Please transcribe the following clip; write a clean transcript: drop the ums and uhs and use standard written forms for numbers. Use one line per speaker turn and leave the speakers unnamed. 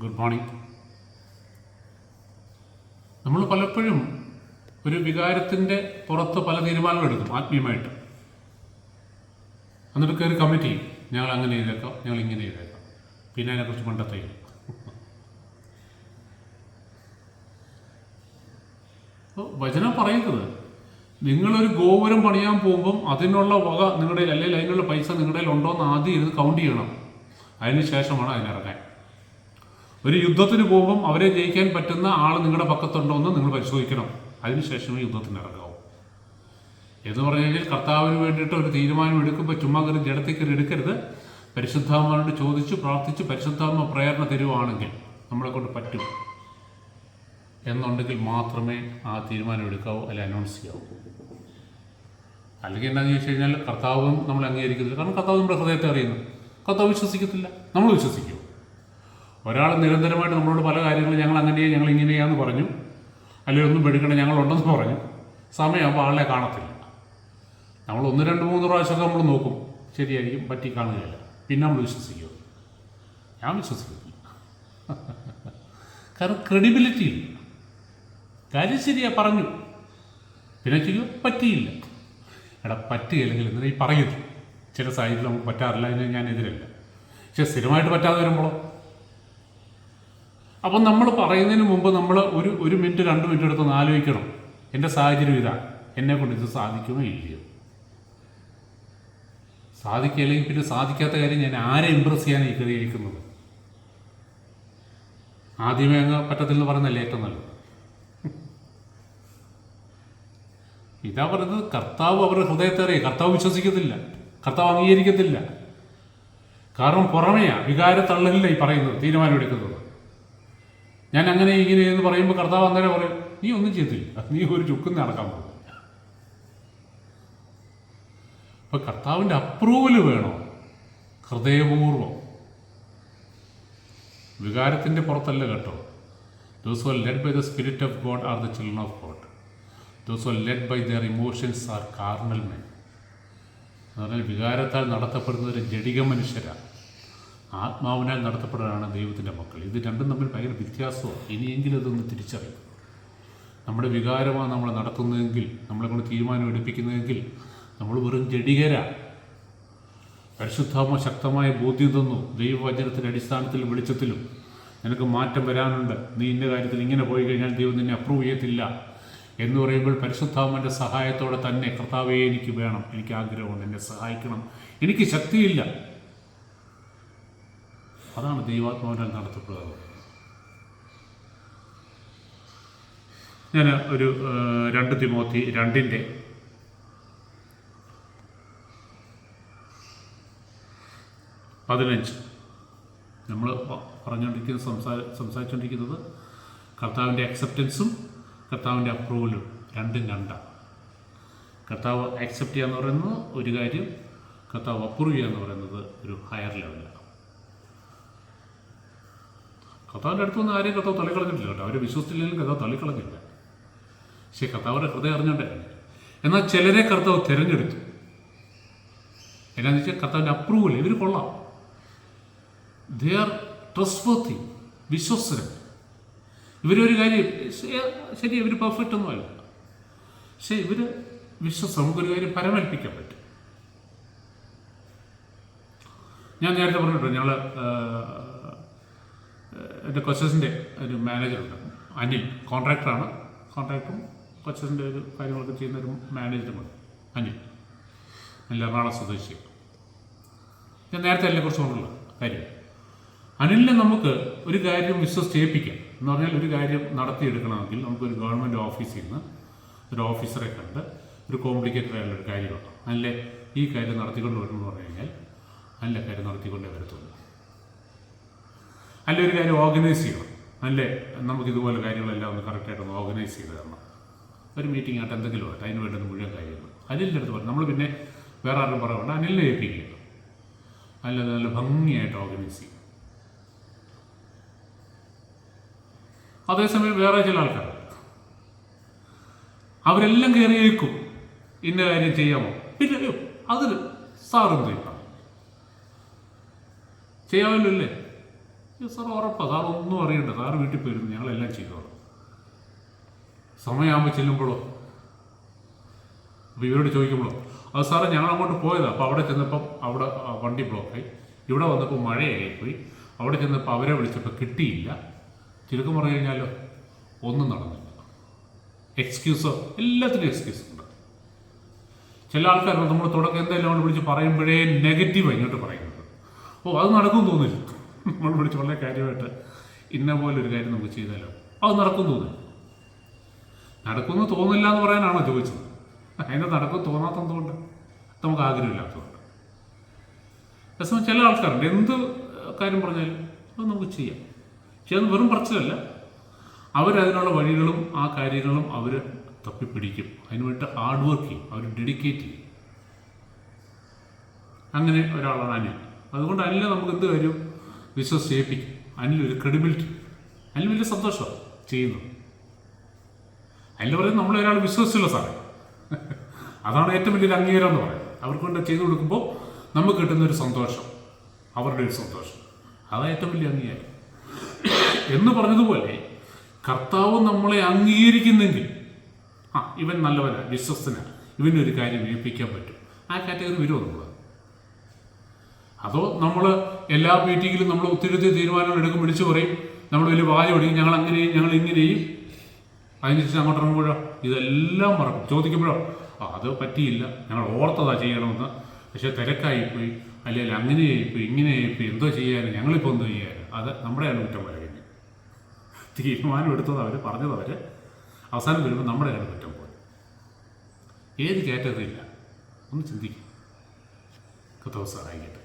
Good morning. നമ്മൾ പലപ്പോഴും ഒരു വികാരത്തിൻ്റെ പുറത്ത് പല തീരുമാനങ്ങൾ എടുക്കും ആത്മീയമായിട്ട്. എന്നിട്ട് കയറി കമ്മിറ്റ് ചെയ്യും, ഞങ്ങൾ അങ്ങനെ ചെയ്തേക്കാം, ഞങ്ങൾ ഇങ്ങനെ ചെയ്തേക്കാം, പിന്നെ അതിനെക്കുറിച്ച് മണ്ടത്തയും. വചനം പറയുന്നത്, നിങ്ങളൊരു ഗോപുരം പണിയാൻ പോകുമ്പം അതിനുള്ള വക നിങ്ങളുടെ അല്ലെങ്കിൽ അതിനുള്ള പൈസ നിങ്ങളുടെ ഉണ്ടോ എന്ന് ആദ്യം ഇരുന്ന് കൗണ്ട് ചെയ്യണം. അതിന് ശേഷമാണ് അതിനിറങ്ങാൻ. ഒരു യുദ്ധത്തിന് പോകുമ്പം അവരെ ജയിക്കാൻ പറ്റുന്ന ആൾ നിങ്ങളുടെ പക്കത്തുണ്ടോ എന്ന് നിങ്ങൾ പരിശോധിക്കണം. അതിനുശേഷമേ യുദ്ധത്തിന് ഇറങ്ങാവൂ. എന്ന് പറഞ്ഞു കഴിഞ്ഞാൽ കർത്താവിന് വേണ്ടിയിട്ട് ഒരു തീരുമാനം എടുക്കുമ്പോൾ ചുമ്മാ കയറി ജഡത്തിൽ എടുക്കരുത്. പരിശുദ്ധാത്മാവിനോട് ചോദിച്ച് പ്രാർത്ഥിച്ച് പരിശുദ്ധാത്മ പ്രേരണ തരുവാണെങ്കിൽ നമ്മളെ കൊണ്ട് പറ്റും എന്നുണ്ടെങ്കിൽ മാത്രമേ ആ തീരുമാനം എടുക്കാവൂ, അല്ലെ അനൗൺസ് ചെയ്യാവൂ. അല്ലെങ്കിൽ എന്താണെന്ന് ചോദിച്ചു കഴിഞ്ഞാൽ കർത്താവും നമ്മൾ അംഗീകരിക്കുന്നില്ല. കാരണം കർത്താവ് നമ്മുടെ ഹൃദയത്തെ അറിയുന്നു. കർത്താവ് വിശ്വസിക്കത്തില്ല, നമ്മൾ വിശ്വസിക്കും. ഒരാൾ നിരന്തരമായിട്ട് നമ്മളോട് പല കാര്യങ്ങളും ഞങ്ങൾ അങ്ങനെയാണ് ഞങ്ങൾ ഇങ്ങനെയാന്ന് പറഞ്ഞു, അല്ലെങ്കിൽ ഒന്നും പേടിക്കണം ഞങ്ങളുണ്ടെന്ന് പറഞ്ഞു, സമയമാകുമ്പോൾ ആളെ കാണത്തില്ല. നമ്മൾ 1, 2, 3 പ്രാവശ്യമൊക്കെ നമ്മൾ നോക്കും, ശരിയായിരിക്കും, പറ്റി കാണുകയില്ല. പിന്നെ നമ്മൾ വിശ്വസിക്കും. ഞാൻ വിശ്വസിക്കത്തില്ല. കാരണം ക്രെഡിബിലിറ്റി ഇല്ല. കാര്യം ശരിയാ പറഞ്ഞു, പിന്നെ ചെയ്യോ പറ്റിയില്ല. എടാ പറ്റുകയില്ലെങ്കിൽ എന്തിനാ ഈ പറയുന്നു? ചില സാഹചര്യത്തിൽ നമുക്ക് പറ്റാറില്ല, അതിന് ഞാൻ എതിരല്ല. പക്ഷെ സ്ഥിരമായിട്ട് പറ്റാതെ വരുമ്പോഴോ? അപ്പം നമ്മൾ പറയുന്നതിന് മുമ്പ് നമ്മൾ ഒരു മിനിറ്റ് 2 മിനിറ്റ് എടുത്തൊന്ന് ആലോചിക്കണം. എൻ്റെ സാഹചര്യം ഇതാ, എന്നെ കൊണ്ട് ഇത് സാധിക്കുമോ ഇല്ലയോ? സാധിക്കില്ലെങ്കിൽ പിന്നെ സാധിക്കാത്ത കാര്യം ഞാൻ ആരെ ഇമ്പ്രസ് ചെയ്യാനാണ് ഈ കഴിക്കുന്നത്? ആദ്യമേ അങ്ങ് പറ്റത്തില്ലെന്ന് പറയുന്നതല്ലേ ഏറ്റവും നല്ലത്. ഇതാ പറയുന്നത്, കർത്താവ് അവരുടെ ഹൃദയത്തെ അറിയാം. കർത്താവ് വിശ്വസിക്കത്തില്ല, കർത്താവ് അംഗീകരിക്കത്തില്ല. കാരണം പുറമെയാ വികാരത്തള്ളലില്ല ഈ പറയുന്നത്, തീരുമാനമെടുക്കുന്നത്. ഞാൻ അങ്ങനെ ഇങ്ങനെ എന്ന് പറയുമ്പോൾ കർത്താവ് അന്നേരം പറയും, നീ ഒന്നും ചെയ്തില്ല, നീ ഒരു ചുക്കും നടക്കാൻ പോകും. അപ്പൊ കർത്താവിൻ്റെ അപ്രൂവൽ വേണോ? ഹൃദയപൂർവം, വികാരത്തിൻ്റെ പുറത്തല്ല കേട്ടോ. Those who are led by the Spirit of God are the children of God. Those who are led by their emotions are carnal men. എന്ന് പറഞ്ഞാൽ വികാരത്താൽ നടത്തപ്പെടുന്നവർ ജഡിക മനുഷ്യരാണ്. ആത്മാവിനാൽ നടത്തപ്പെടുന്നതാണ് ദൈവത്തിൻ്റെ മക്കൾ. ഇത് രണ്ടും തമ്മിൽ ഭയങ്കര വ്യത്യാസമാണ്. ഇനിയെങ്കിലും ഇതൊന്ന് തിരിച്ചറിയും. നമ്മുടെ വികാരമാണ് നമ്മളെ നടത്തുന്നതെങ്കിൽ, നമ്മളെ കൊണ്ട് തീരുമാനം എടുപ്പിക്കുന്നതെങ്കിൽ നമ്മൾ വെറും ജഡികരാണ്. പരിശുദ്ധാത്മ ശക്തമായ ബോധ്യം തന്നു, ദൈവവചനത്തിൻ്റെ അടിസ്ഥാനത്തിലും വെളിച്ചത്തിലും നിനക്ക് മാറ്റം വരാനുണ്ട്, നീ ഇന്ന കാര്യത്തിൽ ഇങ്ങനെ പോയി കഴിഞ്ഞാൽ ദൈവം നിന്നെ അപ്രൂവ് ചെയ്യത്തില്ല എന്ന് പറയുമ്പോൾ പരിശുദ്ധാത്മൻ്റെ സഹായത്തോടെ തന്നെ കർത്താവേ എനിക്ക് വേണം, എനിക്ക് ആഗ്രഹമുണ്ട്, എന്നെ സഹായിക്കണം, എനിക്ക് ശക്തിയില്ല. അതാണ് ദൈവാത്മാവിനാൽ നടത്തപ്പെടുന്നത്. ഞാൻ ഒരു 2 തിമോത്തി 2:15 നമ്മൾ സംസാരിച്ചുകൊണ്ടിരിക്കുന്നത് കർത്താവിൻ്റെ അക്സെപ്റ്റൻസും കർത്താവിൻ്റെ അപ്രൂവലും രണ്ടും രണ്ടാണ്. കർത്താവ് അക്സെപ്റ്റ് ചെയ്യുക എന്ന് പറയുന്നത് ഒരു കാര്യം, കർത്താവ് അപ്രൂവ് ചെയ്യുക എന്ന് പറയുന്നത് ഒരു ഹയർ ലെവലാണ്. കർത്താവിൻ്റെ അടുത്ത് വന്ന് ആരെയും കർത്താവ് തള്ളിക്കളഞ്ഞിട്ടില്ല കേട്ടോ. അവരെ വിശ്വസിച്ചില്ലെങ്കിലും കർത്താവ് തള്ളിക്കളഞ്ഞില്ല. പക്ഷേ കർത്താവിൻ്റെ ഹൃദയം അറിഞ്ഞിട്ടായിരുന്നു. എന്നാൽ ചിലരെ കർത്താവ് തിരഞ്ഞെടുത്തു. എന്നാന്ന് വെച്ചാൽ കർത്താവിൻ്റെ അപ്രൂവൽ, ഇവർ കൊള്ളാം, ദേ ആർ ട്രസ്റ്റ്വർത്തി, വിശ്വസ്തരം. ഇവരൊരു കാര്യം ശരി, ഇവർ പെർഫെക്റ്റ് ഒന്നുമല്ല, പക്ഷേ ഇവർ വിശ്വസം, നമുക്കൊരു കാര്യം പരമേൽപ്പിക്കാൻ പറ്റും. ഞാൻ നേരത്തെ പറഞ്ഞിട്ടോ, ഞങ്ങൾ എൻ്റെ കൊച്ചസിൻ്റെ ഒരു മാനേജറുണ്ട്, അനിൽ, കോൺട്രാക്ടറാണ്. കോൺട്രാക്ടറും കൊച്ചസിൻ്റെ ഒരു കാര്യങ്ങളൊക്കെ ചെയ്യുന്ന ഒരു മാനേജറുമുണ്ട്, അനിൽ എറണാകുളം സ്വദേശി. ഞാൻ നേരത്തെ അതിനെക്കുറിച്ച് കൊണ്ടുള്ള കാര്യം, അനിലിനെ നമുക്ക് ഒരു കാര്യം വിശ്വസിച്ചേൽപ്പിക്കാം. എന്ന് പറഞ്ഞാൽ ഒരു കാര്യം നടത്തിയെടുക്കണമെങ്കിൽ നമുക്കൊരു ഗവൺമെൻറ് ഓഫീസിൽ നിന്ന് ഒരു ഓഫീസറെ കണ്ട് ഒരു കോംപ്ലിക്കേറ്റഡ് ആയിട്ടുള്ള ഒരു കാര്യമാണ്, അല്ലേ ഈ കാര്യം നടത്തിക്കൊണ്ട് വരണമെന്ന് പറഞ്ഞു കഴിഞ്ഞാൽ നല്ല കാര്യം നടത്തിക്കൊണ്ടേ വരത്തുള്ളൂ. അല്ലെ ഒരു കാര്യം ഓർഗനൈസ് ചെയ്യണം, അല്ലേ നമുക്കിതുപോലെ കാര്യങ്ങളെല്ലാം ഒന്ന് കറക്റ്റായിട്ടൊന്ന് ഓർഗനൈസ് ചെയ്ത് തരണം. ഒരു മീറ്റിംഗ് ആയിട്ട് എന്തെങ്കിലും ആയിട്ട് അതിന് വേണ്ടുന്ന മുഴുവൻ കാര്യങ്ങൾ അനിലിൻ്റെ അടുത്ത് പറഞ്ഞു. നമ്മൾ പിന്നെ വേറെ ആരും പറയുന്നുണ്ട്, അനിലിനെ ഏൽപ്പിക്കുക, അല്ലാതെ നല്ല ഭംഗിയായിട്ട് ഓർഗനൈസ് ചെയ്യും. അതേസമയം വേറെ ചില ആൾക്കാർ അവരെല്ലാം കയറിയേക്കും, ഇന്ന കാര്യം ചെയ്യാമോ, പിന്നെ അതിന് സാറെന്ത് ചെയ്യാമല്ലോ അല്ലേ, സാർ ഉറപ്പാണ്, സാർ ഒന്നും അറിയണ്ട, സാറ് വീട്ടിൽ പോയിരുന്നു, ഞങ്ങളെല്ലാം ചെയ്തോളാം. സമയമാകുമ്പോൾ ചെല്ലുമ്പോഴോ, അപ്പോൾ ഇവരോട് ചോദിക്കുമ്പോഴോ, അത് സാറേ ഞങ്ങൾ അങ്ങോട്ട് പോയതാണ്, അപ്പോൾ അവിടെ ചെന്നപ്പം അവിടെ വണ്ടി ബ്ലോക്കായി, ഇവിടെ വന്നപ്പോൾ മഴയായിപ്പോയി, അവിടെ ചെന്നപ്പോൾ അവരെ വിളിച്ചപ്പോൾ കിട്ടിയില്ല. ചുരുക്കം പറഞ്ഞു കഴിഞ്ഞാലോ ഒന്നും നടന്നില്ല. എക്സ്ക്യൂസോ, എല്ലാത്തിനും എക്സ്ക്യൂസ് ഉണ്ട്. ചില ആൾക്കാർ നമ്മൾ തുടക്കം എന്തായാലും നമ്മൾ വിളിച്ച് പറയുമ്പോഴേ നെഗറ്റീവാണ് ഇങ്ങോട്ട് പറയുന്നത്. അത് നടക്കും തോന്നില്ല. നമ്മൾ വിളിച്ച് വളരെ കാര്യമായിട്ട് ഇന്ന പോലെ ഒരു കാര്യം നമുക്ക് ചെയ്താലോ അത് നടക്കും തോന്നില്ല. നടക്കുമെന്ന് തോന്നില്ല എന്ന് പറയാനാണോ ചോദിച്ചത്? അതിൻ്റെ നടക്കും തോന്നാത്തതുകൊണ്ട് നമുക്ക് ആഗ്രഹമില്ലാത്തതുകൊണ്ട്. രസം ചില ആൾക്കാരുണ്ട് എന്ത് കാര്യം പറഞ്ഞാലും അത് നമുക്ക് ചെയ്യാം. ചെയ്യാൻ വെറും പറച്ചിലല്ല, അവരതിനുള്ള വഴികളും ആ കാര്യങ്ങളും അവർ തപ്പിപ്പിടിക്കും. അതിനുവേണ്ടി ഹാർഡ് വർക്ക് ചെയ്യും, അവർ ഡെഡിക്കേറ്റ് ചെയ്യും. അങ്ങനെ ഒരാളാണ് അനിൽ. അതുകൊണ്ട് അനിൽ നമുക്ക് എന്ത് കാര്യവും വിശ്വസിപ്പിക്കും. അനിലൊരു ക്രെഡിബിലിറ്റി, അനിൽ വലിയ സന്തോഷമാണ് ചെയ്യുന്നത്. അനിൽ പറയുന്നത് നമ്മളെ ഒരാൾ വിശ്വസിച്ചില്ല സാറേ, അതാണ് ഏറ്റവും വലിയൊരു അംഗീകാരം എന്ന് പറയുന്നത്. അവർക്ക് വേണ്ടി ചെയ്തു കൊടുക്കുമ്പോൾ നമുക്ക് കിട്ടുന്നൊരു സന്തോഷം, അവരുടെ ഒരു സന്തോഷം, അതാണ് ഏറ്റവും വലിയ അംഗീകാരം. എന്ന് പറഞ്ഞതുപോലെ കർത്താവ് നമ്മളെ അംഗീകരിക്കുന്നെങ്കിൽ ഇവൻ നല്ലവനാണ്, വിശ്വസ്തനാണ്, ഇവനൊരു കാര്യം ഏൽപ്പിക്കാൻ പറ്റും, ആ കാറ്റഗറി വരുമോ നമ്മൾ? അതോ നമ്മൾ എല്ലാ മീറ്റിങ്ങിലും നമ്മൾ ഒത്തിരി തീരുമാനങ്ങൾ എടുക്കും, വിളിച്ചു പറയും, നമ്മൾ വലിയ വാചകം ഒടിക്കും, ഞങ്ങൾ അങ്ങനെയും ഞങ്ങൾ ഇങ്ങനെയും, അതിനുശേഷം അങ്ങോട്ട് ഇറങ്ങുമ്പോഴോ ഇതെല്ലാം മറക്കും. ചോദിക്കുമ്പോഴോ അത് പറ്റിയില്ല, ഞങ്ങൾ ഓർത്തതാ ചെയ്യണമെന്ന്, പക്ഷെ തിരക്കായിപ്പോയി, അല്ലെങ്കിൽ അങ്ങനെയായിപ്പോയി ഇങ്ങനെയായിപ്പോയി, എന്തോ ചെയ്യാൻ, ഞങ്ങളിപ്പോൾ എന്തോ ചെയ്യാൻ, അത് നമ്മുടെയാണ് കുറ്റം പറയുന്നത്. തീരുമാനം എടുത്തത് അവർ, പറഞ്ഞത് അവർ, അവസാനം വരുമ്പോൾ നമ്മുടെയാണ് കുറ്റം പോലെ. ഏത് കാറ്റഗറിയില്ല ഒന്ന് ചിന്തിക്കും. കർത്താവ് സഹായിക്കട്ടെ.